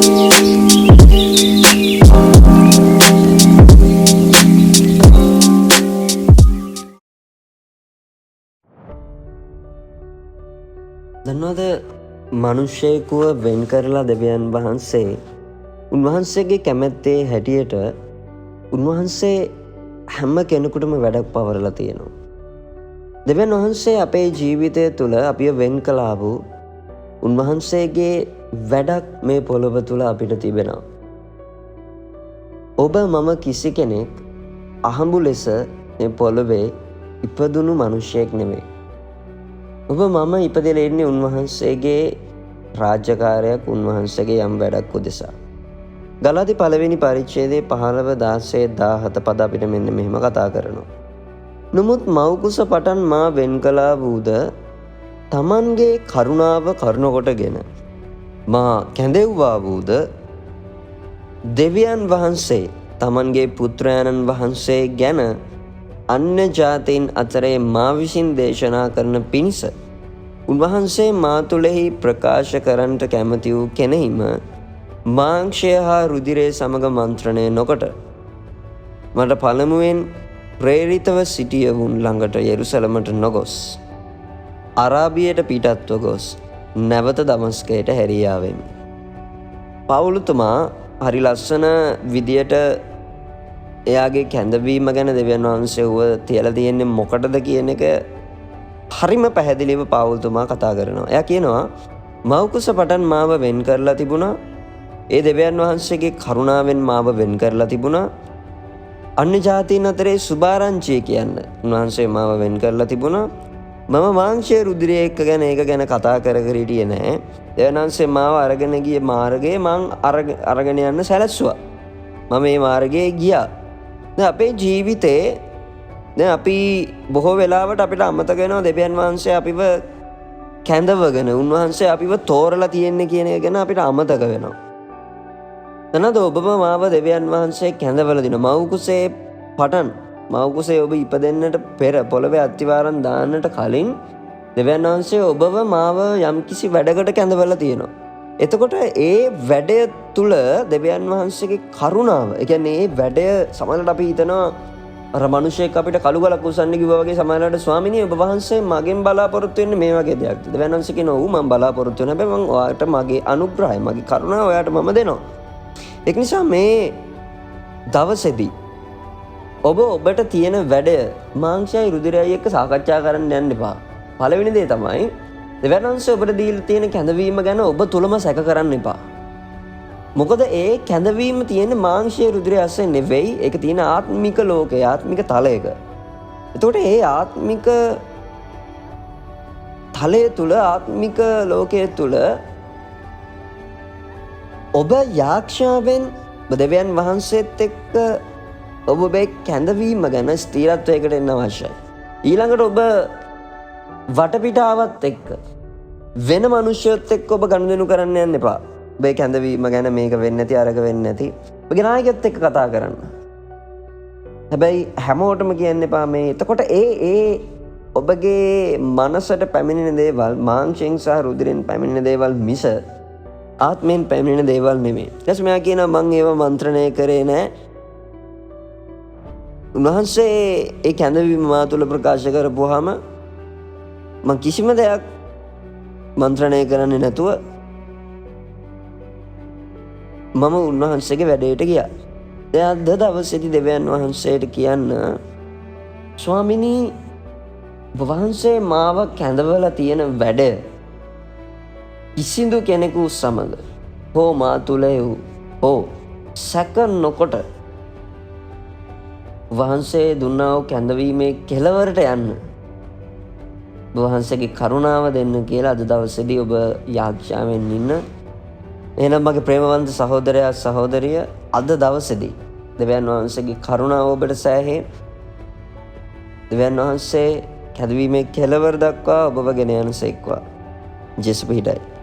දන්නවද මනුෂ්‍යයෙකුව වෙන් කරලා දෙවියන් වහන්සේ උන්වහන්සේගේ කැමැත්තේ හැටියට උන්වහන්සේ හැම කෙනෙකුටම වැඩක් පවරලා තියෙනවා. දෙවියන් වහන්සේ අපේ ජීවිතය තුළ අපිව වෙන් කළා වූ උන්වහන්සේගේ වැඩක් මේ පොළොව තුළ අපිට තිබෙනවා. ඔබ මම කිසි කෙනෙක් අහඹු ලෙස මේ පොළොවේ ඉපදුණු මනුෂ්‍යයෙක් නෙමෙයි. ඔබ මම ඉපදෙලා ඉන්නේ උන්වහන්සේගේ රාජ්‍යකාරයක්, උන්වහන්සේගේ යම් වැඩක් උදෙසා. ගලාති පළවෙනි පරිච්ඡේදයේ 15:16-17 පද අපිට මෙන්න මෙහෙම කතා කරනවා. නමුත් මව්කුස පටන් මා වෙන් කළා වූද තමන්ගේ කරුණාව කරුණ කොටගෙන මා කැඳෙව්වා වූද දෙවියන් වහන්සේ තමන්ගේ පුත්‍රයාණන් වහන්සේ ගැන අන්‍ය ජාතීන් අතරේ මා විසින් දේශනා කරන පිණිස උන්වහන්සේ මා තුළෙහි ප්‍රකාශ කරන්නට කැමති වූ කෙනෙහිම මාංශය හා රුධිරය සමග මන්ත්‍රණය නොකොට මට පළමුවෙන් ප්‍රේරිතව සිටියවුන් ළඟට යෙරුසලමට නොගොස් අරාබියට පිටත්ව ගොස් නැවත දමස්කයට හැරියාවෙමි. පවුලුතුමා හරි ලස්සන විදියට එයාගේ කැඳවීම ගැන දෙවියන් වහන්සේ ව තියලා තියෙන්නේ මොකටද කියන එක හරිම පැහැදිලිව පවුල්තුමා කතා කරනවා. එයා කියනවා මව්කුස පටන් මාව වෙන් කරලා තිබුණා. ඒ දෙවියන් වහන්සේගේ කරුණාවෙන් මාව වෙන් කරලා තිබුණා. අන්‍ය ජාතීන් අතරේ සුභාරංචිය කියන්න උන්වහන්සේ මාව වෙන් කරලා තිබුණා. මම මාංශය රුධිරය එක්ක ගැන ඒක ගැන කතා කර හිටියේ නෑ. දෙවියන් වහන්සේ මාව අරගෙන ගිය මාර්ගයේ මං අරගෙන යන්න සැලැස්සුවා. මම මේ මාර්ගයේ ගියා. දැන් අපේ ජීවිතේ දැන් අපි බොහෝ වෙලාවට අපිට අමතක වෙනවා දෙවියන් වහන්සේ අපිව කැඳවගෙන උන්වහන්සේ අපිව තෝරලා තියෙන්නේ කියන එක ගැන අපිට අමතක වෙනවා. තනද ඔබම මාව දෙවියන් වහන්සේ කැඳවලා දිනවා. මව්කුසේ පටන් මව්කුසේ ඔබ ඉපදෙන්නට පෙර පොළවේ අත්තිවාරම් දාන්නට කලින් දෙවියන් වහන්සේ ඔබව මාව යම්කිසි වැඩකට කැඳවලා තියෙනවා. එතකොට ඒ වැඩය තුළ දෙවියන් වහන්සේගේ කරුණාව, ඒ කියන්නේ ඒ වැඩය සමහරවිට අපි හිතනවා අර මිනිහෙක් අපිට කළු ගලක් උස්සන්න කිව්වා වගේ සමහරවිට ස්වාමිනේ ඔබ වහන්සේ මගෙන් බලාපොරොත්තු වෙන්නේ මේ වගේ දෙයක්ද? දෙවියන් වහන්සේ කියනවා ඔව් මම බලාපොරොත්තු වෙනවා. හැබැයි මම ඔයාට මගේ අනුග්‍රහය, මගේ කරුණාව ඔයාට මම දෙනවා. ඒක නිසා මේ දවසේදී ඔබට තියෙන වැඩය මාංශයයි රුධිරයයි එක්ක සාකච්ඡා කරන්න යන්න එපා. පළවෙනි දේ තමයි දෙවියන් වහන්සේ ඔබට දීලා තියෙන කැඳවීම ගැන ඔබ තුලම සැක කරන්න එපා. මොකද ඒ කැඳවීම තියෙන මාංශයේ රුධිරය ඇස්සේ නෙවෙයි, ඒක තියෙන ආත්මික ලෝකයේ ආත්මික තලයක. එතකොට ඒ ආත්මික තලය තුල ආත්මික ලෝකයේ තුල ඔබ යාක්ෂාවෙන් දෙවියන් වහන්සේත් එක්ක ඔබේ කැඳවීම ගැන ස්ථිරත්වයකට එන්න අවශ්‍යයි. ඊළඟට ඔබ වටපිටාවත් එක්ක වෙන මනුෂ්‍යයොත් එක්ක ඔබ ගනුදෙනු කරන්න යන්න එපා. ඔබේ කැඳවීම ගැන මේක වෙන්නේ නැති අරක වෙන්නේ නැති. ඔබගේ නායකයත් එක්ක කතා කරන්න. හැබැයි හැමෝටම කියන්න එපා මේ. එතකොට ඒ ඔබගේ මනසට පැමිණෙන දේවල් මාංශයෙන් සහ රුධිරෙන් පැමිණෙන දේවල් මිස ආත්මයෙන් පැමිණෙන දේවල් නෙමෙයි. ඊට මෙයා කියනවා මම ඒව මන්ත්‍රණය කරේ නෑ. උන්වහන්සේ ඒ කැඳවීම මා තුළ ප්‍රකාශ කරපුවාම මම කිසිම දෙයක් මන්ත්‍රණය කරන්නේ නැතුව මම උන්වහන්සේගේ වැඩේට ගියා. දැන් අද දවසේදී දෙවියන් වහන්සේට කියන්න ස්වාමිනී වහන්සේ මාව කැඳවලා තියෙන වැඩ කිසිදු කෙනෙකු සමග හෝ මා තුළ හෝ සැක නොකොට වහන්සේ දුන්නා වූ කැඳවීමේ කෙළවරට යන්න වහන්සේගේ කරුණාව දෙන්න කියලා අද දවසේදී ඔබ යාඥාවෙන් ඉන්න. එහෙනම් මගේ ප්‍රේමවන්ත සහෝදරයා සහෝදරිය අද දවසේදී දෙවියන් වහන්සේගේ කරුණාව ඔබට සෑහේ. දෙවියන් වහන්සේ කැඳවීමේ කෙළවර දක්වා ඔබව ගෙන යනසේක්වා. ජේසුස් පිහිටයි.